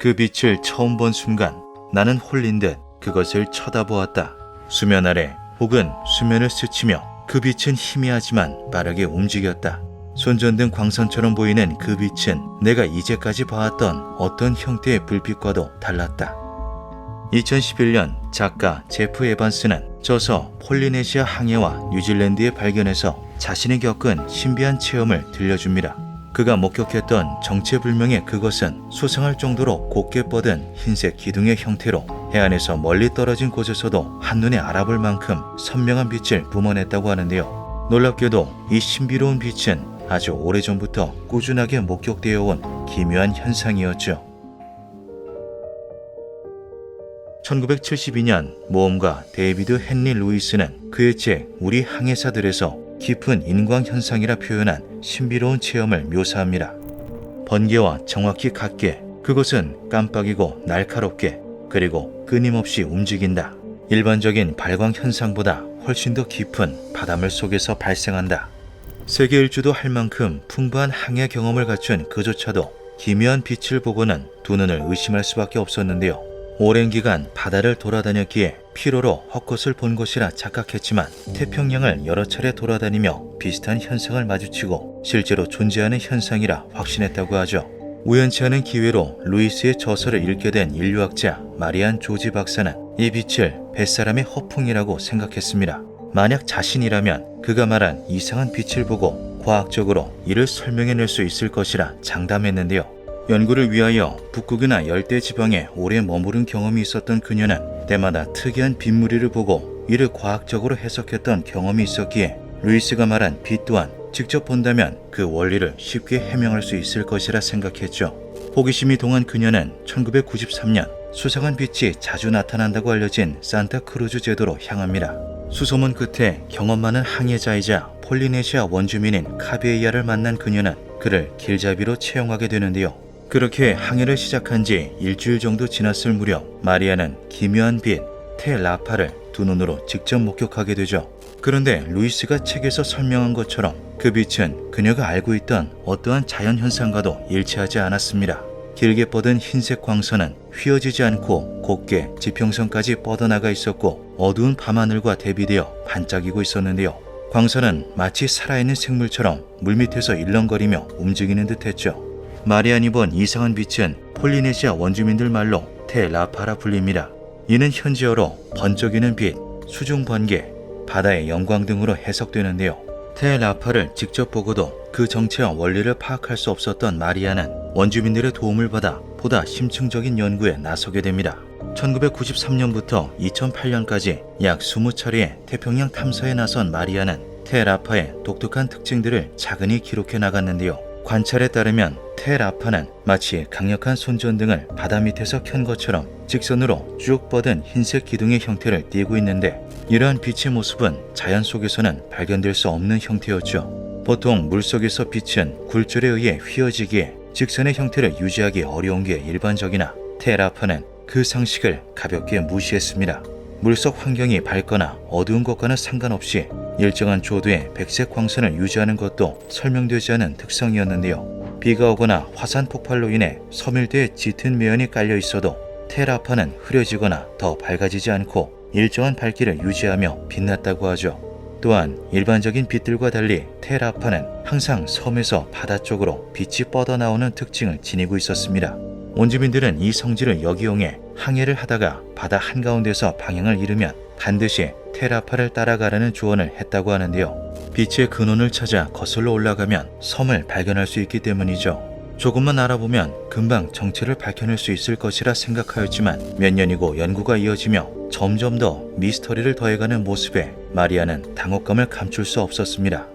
그 빛을 처음 본 순간 나는 홀린 듯 그것을 쳐다보았다. 수면 아래 혹은 수면을 스치며 그 빛은 희미하지만 빠르게 움직였다. 손전등 광선처럼 보이는 그 빛은 내가 이제까지 봐왔던 어떤 형태의 불빛과도 달랐다. 2011년 작가 제프 에반스는 저서 폴리네시아 항해와 뉴질랜드의 발견에서 자신이 겪은 신비한 체험을 들려줍니다. 그가 목격했던 정체불명의 그것은 수상할 정도로 곱게 뻗은 흰색 기둥의 형태로 해안에서 멀리 떨어진 곳에서도 한눈에 알아볼 만큼 선명한 빛을 뿜어냈다고 하는데요. 놀랍게도 이 신비로운 빛은 아주 오래전부터 꾸준하게 목격되어 온 기묘한 현상이었죠. 1972년 모험가 데이비드 헨리 루이스는 그의 책 우리 항해사들에서 깊은 인광현상이라 표현한 신비로운 체험을 묘사합니다. 번개와 정확히 같게 그것은 깜빡이고 날카롭게 그리고 끊임없이 움직인다. 일반적인 발광 현상보다 훨씬 더 깊은 바닷물 속에서 발생한다. 세계 일주도 할 만큼 풍부한 항해 경험을 갖춘 그조차도 기묘한 빛을 보고는 두 눈을 의심할 수밖에 없었는데요. 오랜 기간 바다를 돌아다녔기에 피로로 헛것을 본 것이라 착각했지만 태평양을 여러 차례 돌아다니며 비슷한 현상을 마주치고 실제로 존재하는 현상이라 확신했다고 하죠. 우연치 않은 기회로 루이스의 저서를 읽게 된 인류학자 마리안 조지 박사는 이 빛을 뱃사람의 허풍이라고 생각했습니다. 만약 자신이라면 그가 말한 이상한 빛을 보고 과학적으로 이를 설명해낼 수 있을 것이라 장담했는데요. 연구를 위하여 북극이나 열대지방에 오래 머무른 경험이 있었던 그녀는 때마다 특이한 빛무리를 보고 이를 과학적으로 해석했던 경험이 있었기에 루이스가 말한 빛 또한 직접 본다면 그 원리를 쉽게 해명할 수 있을 것이라 생각했죠. 호기심이 동한 그녀는 1993년 수상한 빛이 자주 나타난다고 알려진 산타크루즈 제도로 향합니다. 수소문 끝에 경험 많은 항해자이자 폴리네시아 원주민인 카베이아를 만난 그녀는 그를 길잡이로 채용하게 되는데요. 그렇게 항해를 시작한 지 일주일 정도 지났을 무렵 마리아는 기묘한 빛, 테라파를 두 눈으로 직접 목격하게 되죠. 그런데 루이스가 책에서 설명한 것처럼 그 빛은 그녀가 알고 있던 어떠한 자연현상과도 일치하지 않았습니다. 길게 뻗은 흰색 광선은 휘어지지 않고 곱게 지평선까지 뻗어나가 있었고 어두운 밤하늘과 대비되어 반짝이고 있었는데요. 광선은 마치 살아있는 생물처럼 물밑에서 일렁거리며 움직이는 듯했죠. 마리안이 본 이상한 빛은 폴리네시아 원주민들 말로 테라파라 불립니다. 이는 현지어로 번쩍이는 빛, 수중 번개, 바다의 영광 등으로 해석되는데요. 테라파를 직접 보고도 그 정체와 원리를 파악할 수 없었던 마리아는 원주민들의 도움을 받아 보다 심층적인 연구에 나서게 됩니다. 1993년부터 2008년까지 약 20차례의 태평양 탐사에 나선 마리아는 테라파의 독특한 특징들을 차근히 기록해 나갔는데요. 관찰에 따르면 테라파는 마치 강력한 손전등을 바다 밑에서 켠 것처럼 직선으로 쭉 뻗은 흰색 기둥의 형태를 띠고 있는데 이러한 빛의 모습은 자연 속에서는 발견될 수 없는 형태였죠. 보통 물속에서 빛은 굴절에 의해 휘어지기에 직선의 형태를 유지하기 어려운 게 일반적이나 테라파는 그 상식을 가볍게 무시했습니다. 물속 환경이 밝거나 어두운 것과는 상관없이 일정한 조도의 백색 광선을 유지하는 것도 설명되지 않은 특성이었는데요. 비가 오거나 화산 폭발로 인해 섬유대에 짙은 매연이 깔려 있어도 테라파는 흐려지거나 더 밝아지지 않고 일정한 밝기를 유지하며 빛났다고 하죠. 또한 일반적인 빛들과 달리 테라파는 항상 섬에서 바다 쪽으로 빛이 뻗어나오는 특징을 지니고 있었습니다. 원주민들은 이 성질을 역이용해 항해를 하다가 바다 한가운데서 방향을 잃으면 반드시 테라파를 따라가라는 조언을 했다고 하는데요. 빛의 근원을 찾아 거슬러 올라가면 섬을 발견할 수 있기 때문이죠. 조금만 알아보면 금방 정체를 밝혀낼 수 있을 것이라 생각하였지만 몇 년이고 연구가 이어지며 점점 더 미스터리를 더해가는 모습에 마리아는 당혹감을 감출 수 없었습니다.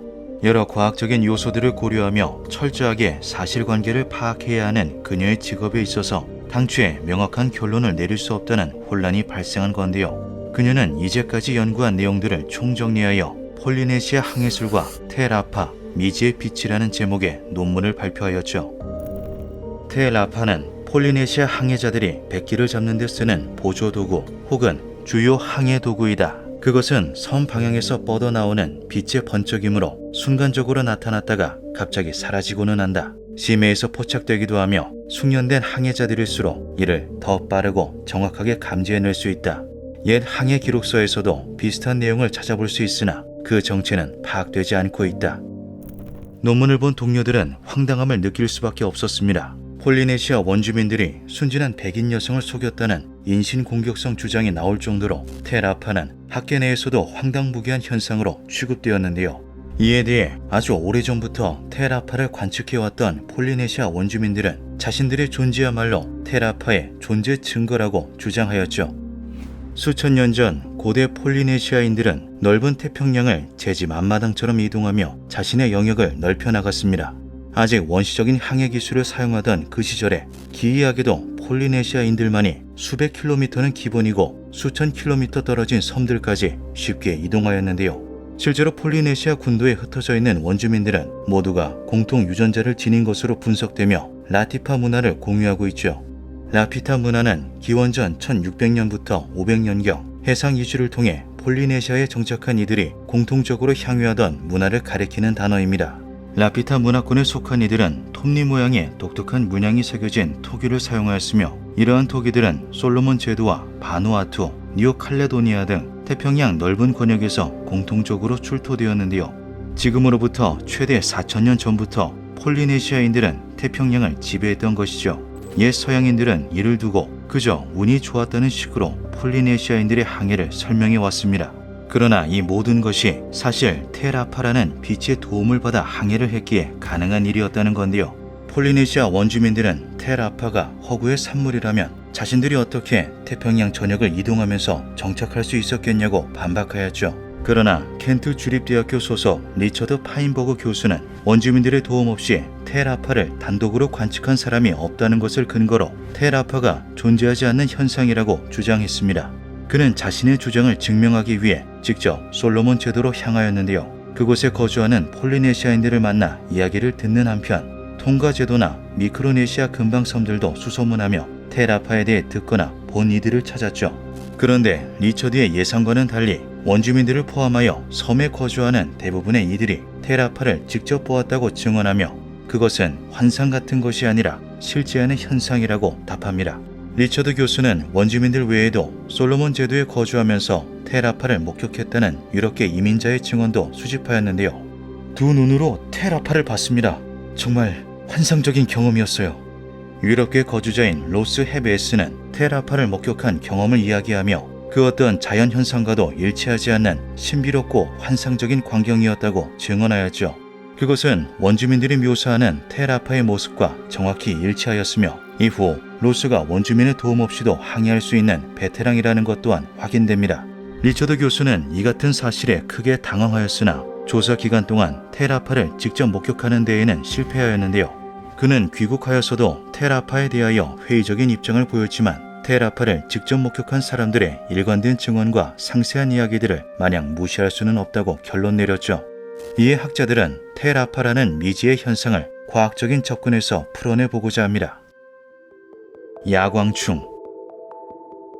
여러 과학적인 요소들을 고려하며 철저하게 사실관계를 파악해야 하는 그녀의 직업에 있어서 당초에 명확한 결론을 내릴 수 없다는 혼란이 발생한 건데요. 그녀는 이제까지 연구한 내용들을 총정리하여 폴리네시아 항해술과 테라파, 미지의 빛이라는 제목의 논문을 발표하였죠. 테라파는 폴리네시아 항해자들이 백기를 잡는 데 쓰는 보조도구 혹은 주요 항해 도구이다. 그것은 섬 방향에서 뻗어나오는 빛의 번쩍임으로 순간적으로 나타났다가 갑자기 사라지고는 한다. 심해에서 포착되기도 하며 숙련된 항해자들일수록 이를 더 빠르고 정확하게 감지해낼 수 있다. 옛 항해 기록서에서도 비슷한 내용을 찾아볼 수 있으나 그 정체는 파악되지 않고 있다. 논문을 본 동료들은 황당함을 느낄 수밖에 없었습니다. 폴리네시아 원주민들이 순진한 백인 여성을 속였다는 인신공격성 주장이 나올 정도로 텔아파는 학계 내에서도 황당무계한 현상으로 취급되었는데요. 이에 대해 아주 오래전부터 텔아파를 관측해왔던 폴리네시아 원주민들은 자신들의 존재야말로 텔아파의 존재 증거라고 주장하였죠. 수천 년 전 고대 폴리네시아인들은 넓은 태평양을 제집 앞마당처럼 이동하며 자신의 영역을 넓혀 나갔습니다. 아직 원시적인 항해 기술을 사용하던 그 시절에 기이하게도 폴리네시아인들만이 수백 킬로미터는 기본이고 수천 킬로미터 떨어진 섬들까지 쉽게 이동하였는데요. 실제로 폴리네시아 군도에 흩어져 있는 원주민들은 모두가 공통 유전자를 지닌 것으로 분석되며 라티파 문화를 공유하고 있죠. 라피타 문화는 기원전 1600년부터 500년경 해상 이주를 통해 폴리네시아에 정착한 이들이 공통적으로 향유하던 문화를 가리키는 단어입니다. 라피타 문화권에 속한 이들은 톱니 모양의 독특한 문양이 새겨진 토기를 사용하였으며 이러한 토기들은 솔로몬 제도와 바누아투, 뉴칼레도니아 등 태평양 넓은 권역에서 공통적으로 출토되었는데요. 지금으로부터 최대 4,000년 전부터 폴리네시아인들은 태평양을 지배했던 것이죠. 옛 서양인들은 이를 두고 그저 운이 좋았다는 식으로 폴리네시아인들의 항해를 설명해 왔습니다. 그러나 이 모든 것이 사실 텔아파라는 빛의 도움을 받아 항해를 했기에 가능한 일이었다는 건데요. 폴리네시아 원주민들은 텔아파가 허구의 산물이라면 자신들이 어떻게 태평양 전역을 이동하면서 정착할 수 있었겠냐고 반박하였죠. 그러나 켄트 주립대학교 소속 리처드 파인버그 교수는 원주민들의 도움 없이 텔아파를 단독으로 관측한 사람이 없다는 것을 근거로 텔아파가 존재하지 않는 현상이라고 주장했습니다. 그는 자신의 주장을 증명하기 위해 직접 솔로몬 제도로 향하였는데요. 그곳에 거주하는 폴리네시아인들을 만나 이야기를 듣는 한편 통가 제도나 미크로네시아 근방섬들도 수소문하며 텔아파에 대해 듣거나 본 이들을 찾았죠. 그런데 리처드의 예상과는 달리 원주민들을 포함하여 섬에 거주하는 대부분의 이들이 텔아파를 직접 보았다고 증언하며 그것은 환상 같은 것이 아니라 실제하는 현상이라고 답합니다. 리처드 교수는 원주민들 외에도 솔로몬 제도에 거주하면서 텔아파를 목격했다는 유럽계 이민자의 증언도 수집하였는데요. 두 눈으로 텔아파를 봤습니다. 정말 환상적인 경험이었어요. 유럽계 거주자인 로스 헤베스는 텔아파를 목격한 경험을 이야기하며 그 어떤 자연현상과도 일치하지 않는 신비롭고 환상적인 광경이었다고 증언하였죠. 그것은 원주민들이 묘사하는 텔아파의 모습과 정확히 일치하였으며 이후 로스가 원주민의 도움 없이도 항해할 수 있는 베테랑이라는 것 또한 확인됩니다. 리처드 교수는 이 같은 사실에 크게 당황하였으나 조사 기간 동안 텔아파를 직접 목격하는 데에는 실패하였는데요. 그는 귀국하여서도 텔아파에 대하여 회의적인 입장을 보였지만 텔아파를 직접 목격한 사람들의 일관된 증언과 상세한 이야기들을 마냥 무시할 수는 없다고 결론 내렸죠. 이에 학자들은 텔아파라는 미지의 현상을 과학적인 접근에서 풀어내보고자 합니다. 야광충.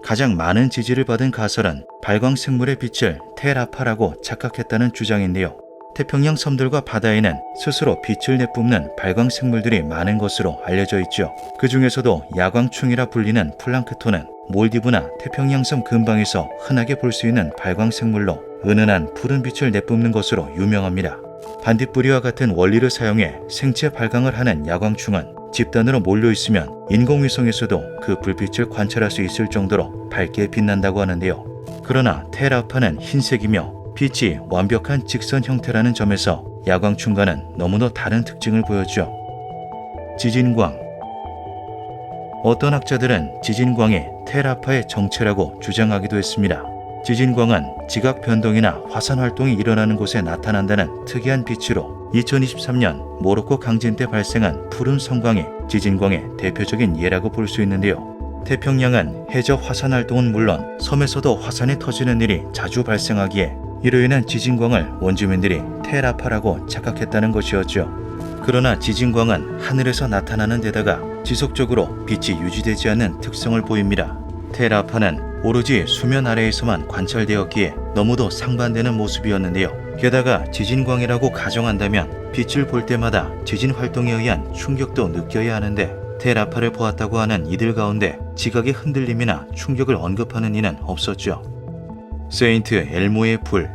가장 많은 지지를 받은 가설은 발광생물의 빛을 텔아파라고 착각했다는 주장인데요. 태평양 섬들과 바다에는 스스로 빛을 내뿜는 발광생물들이 많은 것으로 알려져 있죠. 그 중에서도 야광충이라 불리는 플랑크톤은 몰디브나 태평양섬 근방에서 흔하게 볼 수 있는 발광생물로 은은한 푸른 빛을 내뿜는 것으로 유명합니다. 반딧불이와 같은 원리를 사용해 생체 발광을 하는 야광충은 집단으로 몰려 있으면 인공위성에서도 그 불빛을 관찰할 수 있을 정도로 밝게 빛난다고 하는데요. 그러나 텔아파는 흰색이며 빛이 완벽한 직선 형태라는 점에서 야광충과는 너무나 다른 특징을 보였죠. 지진광. 어떤 학자들은 지진광이 텔아파의 정체라고 주장하기도 했습니다. 지진광은 지각 변동이나 화산 활동이 일어나는 곳에 나타난다는 특이한 빛으로 2023년 모로코 강진 때 발생한 푸른 성광이 지진광의 대표적인 예라고 볼 수 있는데요. 태평양은 해저 화산 활동은 물론 섬에서도 화산이 터지는 일이 자주 발생하기에 이로 인한 지진광을 원주민들이 텔아파라고 착각했다는 것이었죠. 그러나 지진광은 하늘에서 나타나는 데다가 지속적으로 빛이 유지되지 않는 특성을 보입니다. 텔아파는 오로지 수면 아래에서만 관찰되었기에 너무도 상반되는 모습이었는데요. 게다가 지진광이라고 가정한다면 빛을 볼 때마다 지진 활동에 의한 충격도 느껴야 하는데 테라파를 보았다고 하는 이들 가운데 지각의 흔들림이나 충격을 언급하는 이는 없었죠. 세인트 엘모의 불.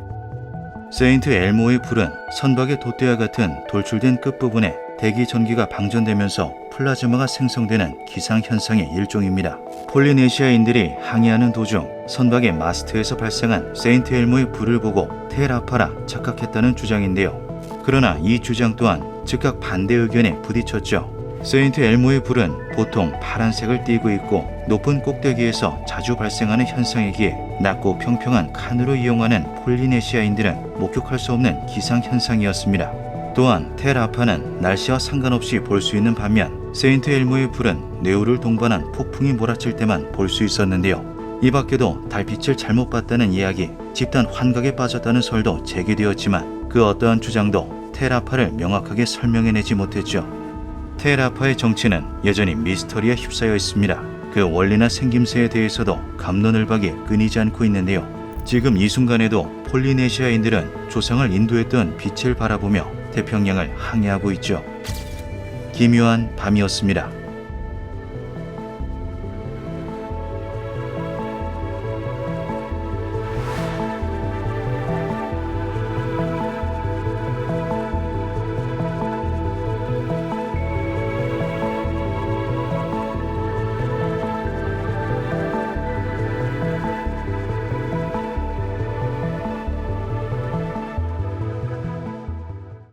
세인트 엘모의 불은 선박의 돛대와 같은 돌출된 끝부분에 대기 전기가 방전되면서 플라즈마가 생성되는 기상현상의 일종입니다. 폴리네시아인들이 항해하는 도중 선박의 마스트에서 발생한 세인트 엘모의 불을 보고 테라파라 착각했다는 주장인데요. 그러나 이 주장 또한 즉각 반대 의견에 부딪혔죠. 세인트 엘모의 불은 보통 파란색을 띠고 있고 높은 꼭대기에서 자주 발생하는 현상이기에 낮고 평평한 칸으로 이용하는 폴리네시아인들은 목격할 수 없는 기상현상이었습니다. 또한 테라파는 날씨와 상관없이 볼 수 있는 반면 세인트 엘모의 불은 뇌우를 동반한 폭풍이 몰아칠 때만 볼 수 있었는데요. 이 밖에도 달빛을 잘못 봤다는 이야기, 집단 환각에 빠졌다는 설도 제기되었지만 그 어떠한 주장도 테라파를 명확하게 설명해내지 못했죠. 테라파의 정체는 여전히 미스터리에 휩싸여 있습니다. 그 원리나 생김새에 대해서도 갑론을박이 끊이지 않고 있는데요. 지금 이 순간에도 폴리네시아인들은 조상을 인도했던 빛을 바라보며 태평양을 항해하고 있죠. 기묘한 밤이었습니다.